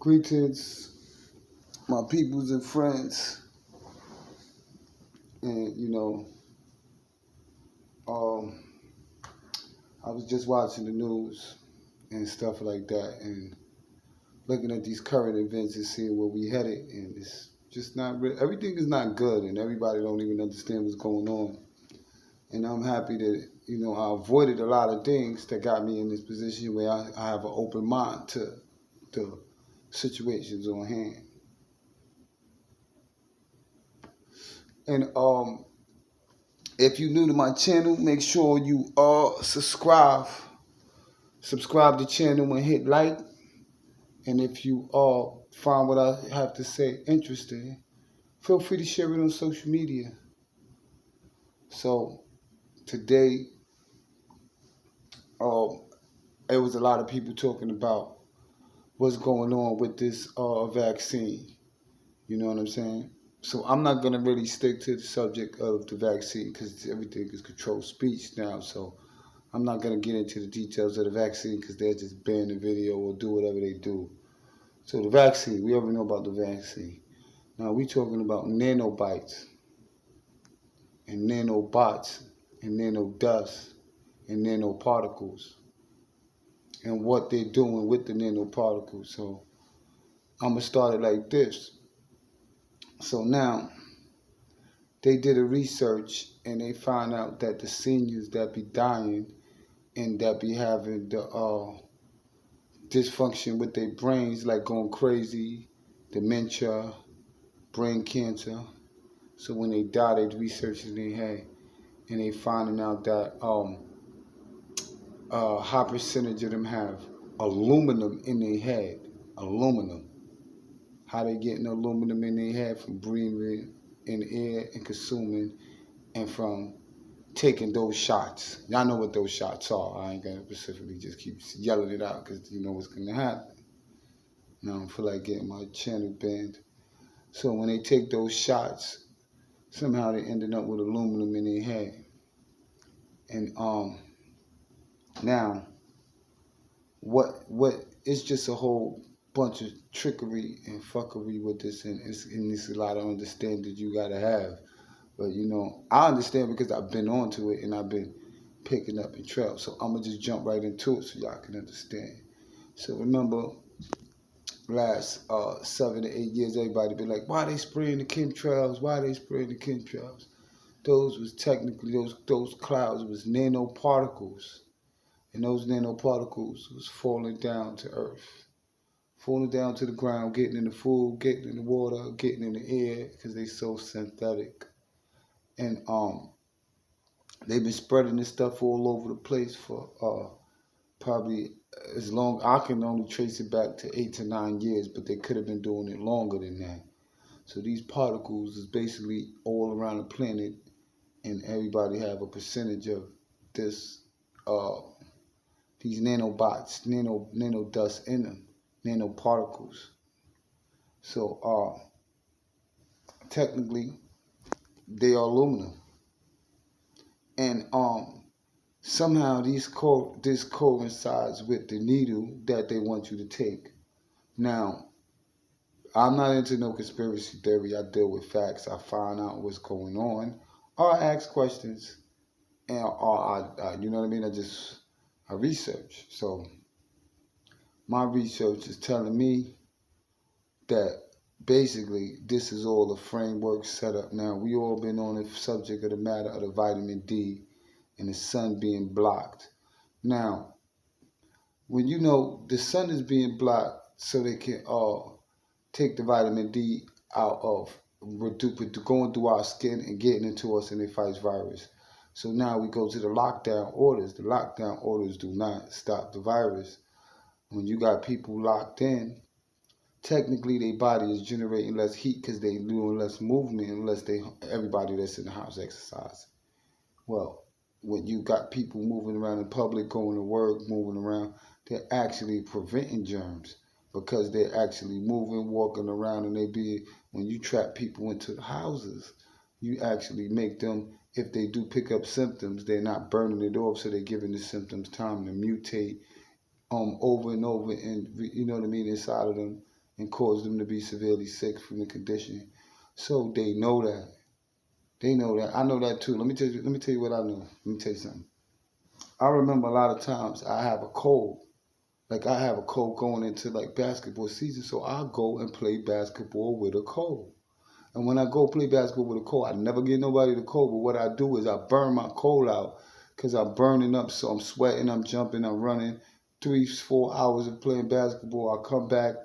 Greetings, my peoples and friends. And um, I was just watching the news and stuff like that, and looking at these current events and seeing where we headed. And it's just not everything is not good, and everybody don't even understand what's going on. And I'm happy that I avoided a lot of things that got me in this position where I have an open mind to the situations on hand. And if you're new to my channel, make sure you subscribe. Subscribe to the channel and hit like. And if you find what I have to say interesting, feel free to share it on social media. So today, um, it was a lot of people talking about what's going on with this vaccine. You know what I'm saying? So I'm not gonna really stick to the subject of the vaccine because everything is controlled speech now. So I'm not going to get into the details of the vaccine because they'll just ban the video or do whatever they do. So the vaccine, we already know about the vaccine. Now we're talking about nanobites and nanobots and nanodust and nanoparticles and what they're doing with the nanoparticles. So I'm going to start it like this. So now they did a research and they found out that the seniors that be dying and that be having the dysfunction with their brains, like going crazy, dementia, brain cancer. So when they die, they researching their head, and they finding out that a high percentage of them have aluminum in their head. Aluminum. How they getting aluminum in their head? From breathing in the air and consuming, and from taking those shots. Y'all know what those shots are. I ain't gonna specifically just keep yelling it out because you know what's gonna happen. I don't feel like getting my channel banned. So when they take those shots, somehow they ended up with aluminum in their head. And now what it's just a whole bunch of trickery and fuckery with this, and it's a lot of understanding you gotta have. But I understand because I've been onto it and I've been picking up and trail. So I'm gonna just jump right into it so y'all can understand. So remember, last 7 to 8 years, everybody been like, why they spraying the chemtrails? Why they spraying the chemtrails? Those was technically, those clouds was nanoparticles. And those nanoparticles was falling down to earth. Falling down to the ground, getting in the food, getting in the water, getting in the air, because they so synthetic. And they've been spreading this stuff all over the place for probably as long, I can only trace it back to 8 to 9 years, but they could have been doing it longer than that. So these particles is basically all around the planet, and everybody have a percentage of this, these nanobots, nano dust in them, nanoparticles. So technically, they are aluminum, and somehow this coincides with the needle that they want you to take. Now, I'm not into no conspiracy theory. I deal with facts. I find out what's going on, or I ask questions, and or you know what I mean. I research. So my research is telling me that basically this is all a framework set up. Now we all been on the subject of the matter of the vitamin D and the sun being blocked. Now, when the sun is being blocked so they can take the vitamin D out of going through our skin and getting into us, and it fights virus. So now we go to the lockdown orders. The lockdown orders do not stop the virus. When you got people locked in, technically their body is generating less heat because they doing less movement unless everybody that's in the house exercise. Well, when you got people moving around in public, going to work, moving around, they're actually preventing germs because they're actually moving, walking around, and when you trap people into the houses, you actually make them, if they do pick up symptoms, they're not burning it off, so they're giving the symptoms time to mutate over and over, and you know what I mean, inside of them, and cause them to be severely sick from the condition. So they know that. They know that. I know that too. Let me tell you what I know. Let me tell you something. I remember a lot of times I have a cold. Like I have a cold going into like basketball season, so I go and play basketball with a cold. And when I go play basketball with a cold, I never get nobody the cold. But what I do is I burn my cold out because I'm burning up. So I'm sweating, I'm jumping, I'm running 3, 4 hours of playing basketball. I come back,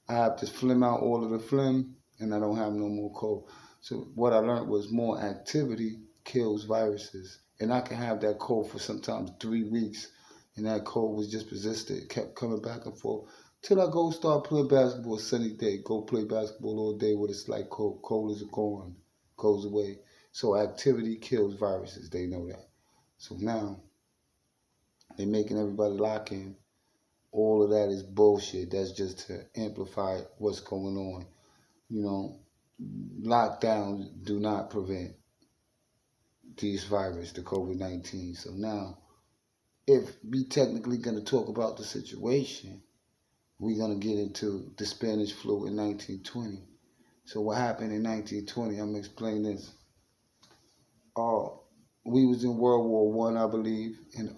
I have to phlegm out all of the phlegm, and I don't have no more cold. So what I learned was more activity kills viruses. And I can have that cold for sometimes 3 weeks. And that cold was just persistent. It kept coming back and forth. Till I go start playing basketball sunny day. Go play basketball all day with a slight cold. Cold is gone, goes away. So activity kills viruses. They know that. So now they're making everybody lock in. All of that is bullshit. That's just to amplify what's going on. You know, lockdowns do not prevent these virus, the COVID-19. So now, if we technically going to talk about the situation, we're going to get into the Spanish flu in 1920. So what happened in 1920? I'm going to explain this. We was in World War One, I believe, and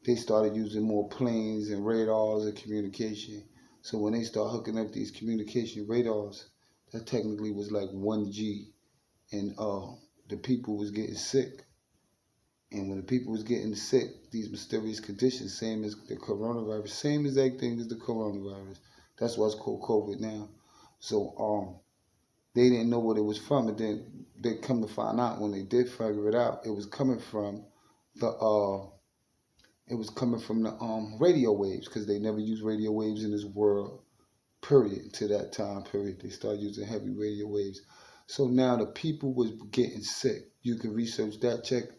they started using more planes and radars and communication. So when they start hooking up these communication radars, that technically was like 1G, and the people was getting sick. And when the people was getting sick, these mysterious conditions, same as the coronavirus, same exact thing as the coronavirus. That's why it's called COVID now. So they didn't know what it was from, and then they come to find out when they did figure it out, it was coming from the radio waves, because they never used radio waves in this world. Period. To that time period, they started using heavy radio waves. So now the people was getting sick. You can research that. Check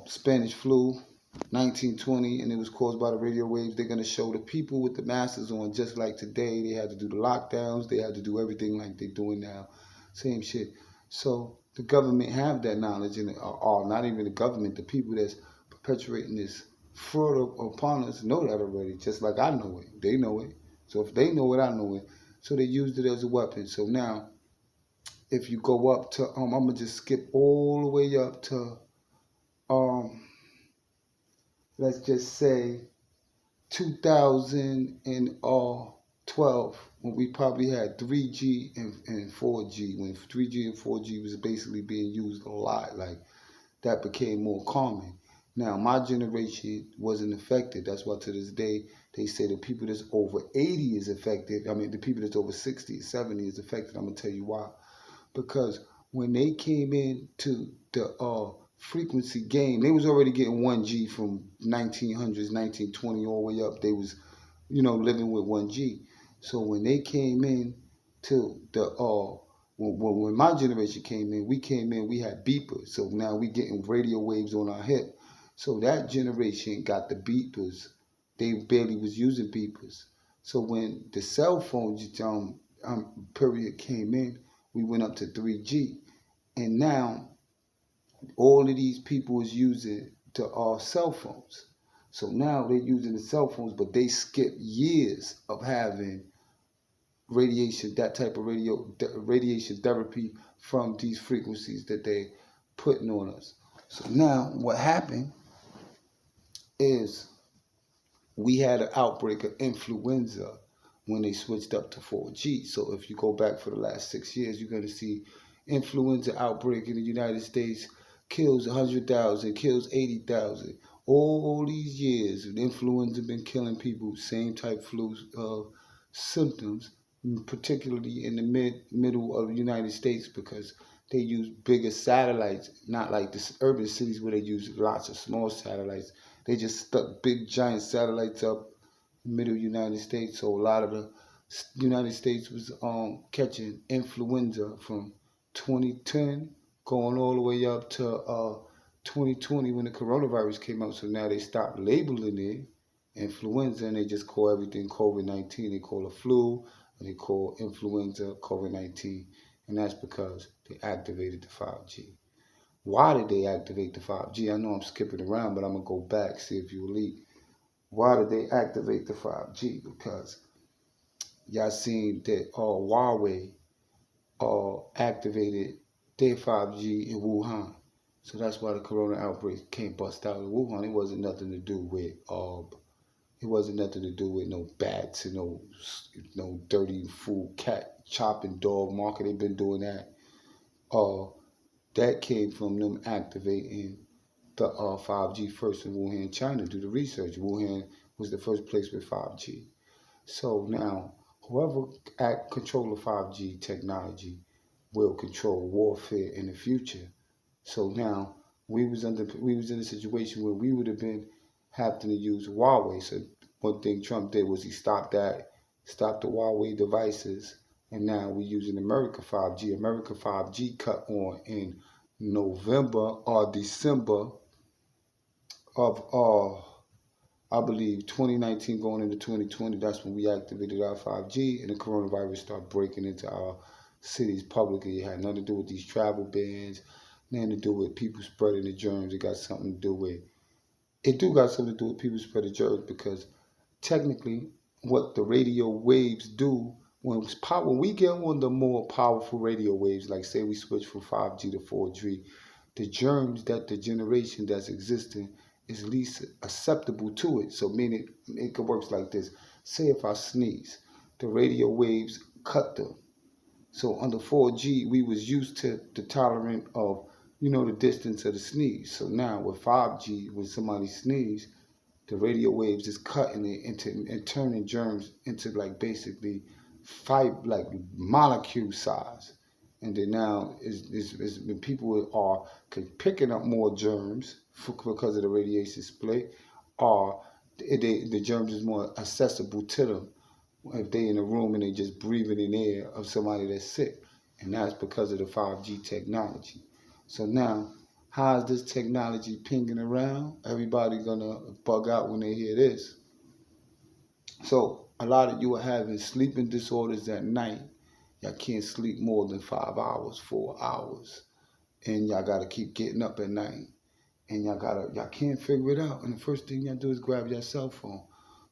Spanish flu, 1920, and it was caused by the radio waves. They're going to show the people with the masks on, just like today. They had to do the lockdowns. They had to do everything like they're doing now. Same shit. So the government have that knowledge, and not even the government, the people that's perpetuating this fraud upon us know that already, just like I know it. They know it. So if they know it, I know it. So they used it as a weapon. So now, if you go up to, I'm going to just skip all the way up to, let's just say 2012, when we probably had 3G and 4G, when 3G and 4G was basically being used a lot, like that became more common. Now, my generation wasn't affected. That's why to this day, they say the people that's over 80 is affected. I mean, the people that's over 60, 70 is affected. I'm going to tell you why. Because when they came into the frequency game, they was already getting 1G from 1900s, 1920 all the way up. They was, living with 1G. So when they came in to the when my generation came in, we had beepers. So now we getting radio waves on our hip. So that generation got the beepers. They barely was using beepers. So when the cell phone period came in, we went up to 3G. And now all of these people is using our cell phones. So now they're using the cell phones, but they skip years of having radiation, that type of radiation therapy from these frequencies that they putting on us. So now what happened is we had an outbreak of influenza when they switched up to 4G. So if you go back for the last 6 years, you're going to see influenza outbreak in the United States kills 100,000, kills 80,000. All these years, influenza been killing people, same type flu symptoms, particularly in the middle of the United States, because they use bigger satellites, not like the urban cities where they use lots of small satellites. They just stuck big giant satellites up in the middle of the United States. So a lot of the United States was catching influenza from 2010 going all the way up to 2020 when the coronavirus came out. So now they stopped labeling it influenza and they just call everything COVID-19. They call it flu and they call influenza COVID-19. And that's because they activated the 5G. Why did they activate the 5G? I know I'm skipping around, but I'm going to go back, see if you elite. Why did they activate the 5G? Because y'all seen that Huawei activated their 5G in Wuhan. So that's why the corona outbreak can't bust out in Wuhan. It wasn't nothing to do with no bats and no dirty food, cat chopping dog market. They've been doing that. Uh, that came from them activating the 5G first in Wuhan, China. Do the research. Wuhan was the first place with 5G. So now, whoever control the 5G technology will control warfare in the future. So now we was in a situation where we would have been having to use Huawei. So one thing Trump did was he stopped the Huawei devices, and now we're using America 5G. America 5G cut on in November or December of I believe 2019 going into 2020. That's when we activated our 5G, and the coronavirus started breaking into our cities publicly. It had nothing to do with these travel bans, nothing to do with people spreading the germs. It got something to do with people spreading germs, because technically what the radio waves do when we get on the more powerful radio waves, like say we switch from 5G to 4G, the germs that the generation that's existing is least acceptable to it. So meaning it works like this. Say if I sneeze, the radio waves cut them. So under 4G, we was used to the tolerant of, the distance of the sneeze. So now with 5G, when somebody sneezes, the radio waves is cutting it into and turning germs into like basically like molecule size. And then now is when people are picking up more germs because of the radiation split, or the germs is more accessible to them if they in a room and they just breathing in air of somebody that's sick. And that's because of the 5G technology. So now, how is this technology pinging around? Everybody gonna bug out when they hear this. So a lot of you are having sleeping disorders at night. Y'all can't sleep more than 5 hours, 4 hours. And y'all gotta keep getting up at night. And y'all can't figure it out. And the first thing y'all do is grab your cell phone,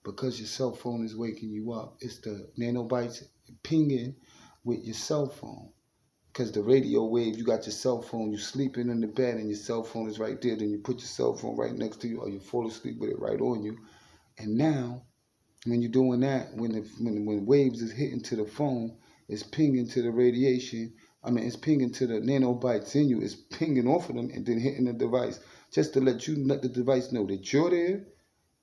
because your cell phone is waking you up. It's the nanobites pinging with your cell phone. Because the radio wave, you got your cell phone, you sleeping in the bed and your cell phone is right there. Then you put your cell phone right next to you, or you fall asleep with it right on you. And now, when you're doing that, when waves is hitting to the phone, it's pinging to the radiation. It's pinging to the nanobites in you. It's pinging off of them and then hitting the device, just to let the device know that you're there,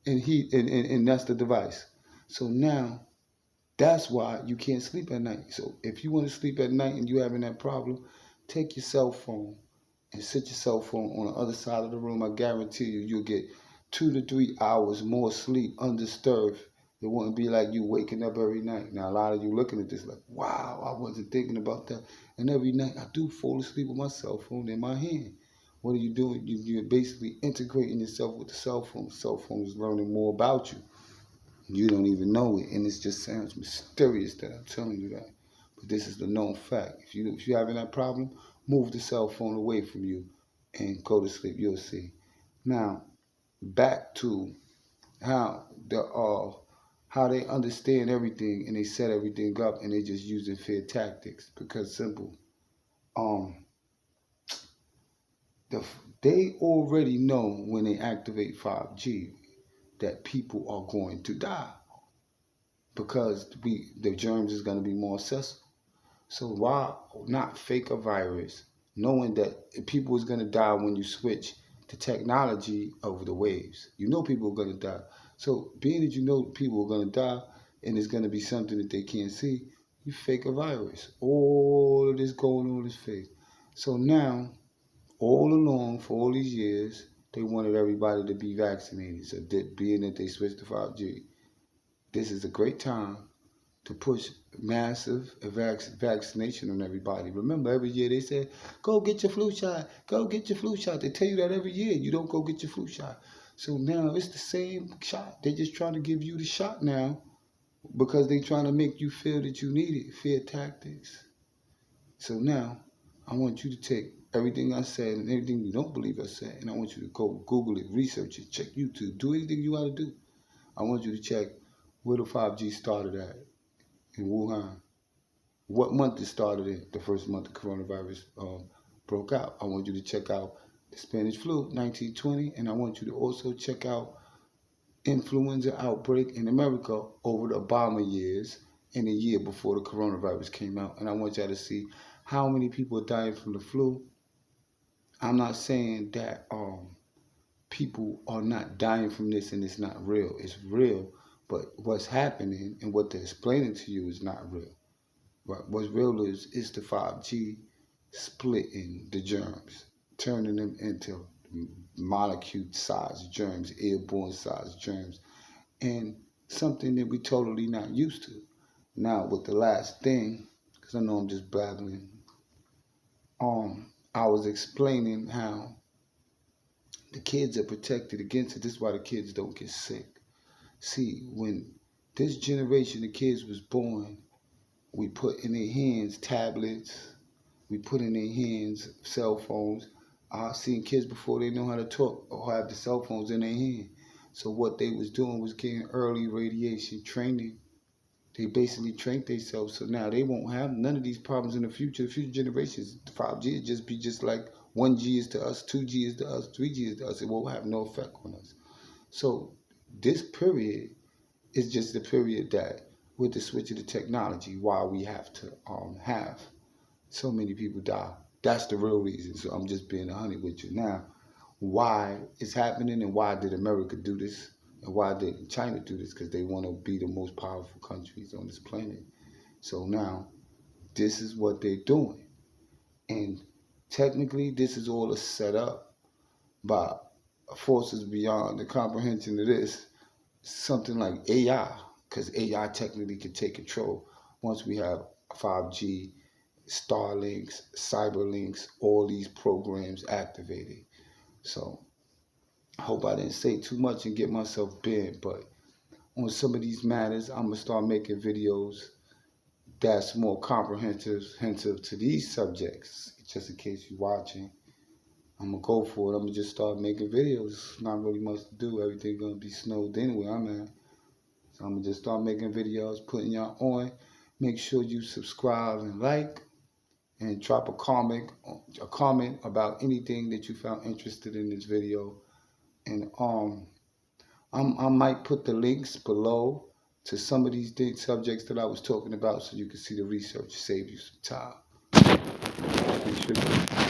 and that's the device. So now, that's why you can't sleep at night. So if you want to sleep at night and you're having that problem, take your cell phone and sit your cell phone on the other side of the room. I guarantee you'll get 2 to 3 hours more sleep undisturbed. It wouldn't be like you waking up every night. Now, a lot of you looking at this like, wow, I wasn't thinking about that. And every night I do fall asleep with my cell phone in my hand. What are you doing? You're basically integrating yourself with the cell phone. The cell phone is learning more about you. You don't even know it, and it just sounds mysterious that I'm telling you that. But this is the known fact. If you're having that problem, move the cell phone away from you and go to sleep. You'll see. Now, back to how they understand everything and they set everything up, and they just using fear tactics. Because simple, they already know when they activate 5G that people are going to die, because the germs is going to be more accessible. So why not fake a virus, knowing that people is going to die when you switch the technology over the waves? You know people are going to die. So being that you know people are going to die and it's going to be something that they can't see, you fake a virus. All of this going on is fake. So now, all along for all these years, they wanted everybody to be vaccinated. So being that they switched to 5G, this is a great time to push massive vaccination on everybody. Remember, every year they say, go get your flu shot, go get your flu shot. They tell you that every year. You don't go get your flu shot. So now it's the same shot. They're just trying to give you the shot now because they're trying to make you feel that you need it. Fear tactics. So now I want you to take everything I said and everything you don't believe I said, and I want you to go Google it, research it, check YouTube, do anything you got to do. I want you to check where the 5G started at. in Wuhan. What month it started in? The first month the coronavirus broke out. I want you to check out the Spanish flu, 1920, and I want you to also check out influenza outbreak in America over the Obama years and the year before the coronavirus came out. And I want y'all to see how many people are dying from the flu. I'm not saying that people are not dying from this and it's not real. It's real, but what's happening and what they're explaining to you is not real. But what's real is the 5G splitting the germs, turning them into molecule-sized germs, airborne-sized germs, and something that we're totally not used to. Now, with the last thing, because I know I'm just babbling, I was explaining how the kids are protected against it. This is why the kids don't get sick. See, when this generation of kids was born, we put in their hands tablets, we put in their hands cell phones. I've seen kids before they know how to talk or have the cell phones in their hand. So what they was doing was getting early radiation training. They basically trained themselves, so now they won't have none of these problems in the future. The future generations, 5G will just be just like 1G is to us, 2G is to us, 3G is to us. It won't have no effect on us. So this period is just the period that with the switch of the technology, why we have to have so many people die. That's the real reason. So I'm just being 100 with you. Now, why it's happening and why did America do this? And why did China do this? Because they want to be the most powerful countries on this planet. So now, this is what they're doing. And technically, this is all a setup by forces beyond the comprehension of this. Something like AI, because AI technically can take control once we have 5G, Starlinks, Cyberlinks, all these programs activated. So I hope I didn't say too much and get myself bent, but on some of these matters, I'm going to start making videos that's more comprehensive to these subjects, just in case you're watching. I'm going to go for it. I'm going to just start making videos. Not really much to do. Everything's going to be snowed in where I'm at. So I'm going to just start making videos, putting y'all on. Make sure you subscribe and like, and drop a comment about anything that you found interested in this video. And I might put the links below to some of these subjects that I was talking about so you can see the research, save you some time. Make sure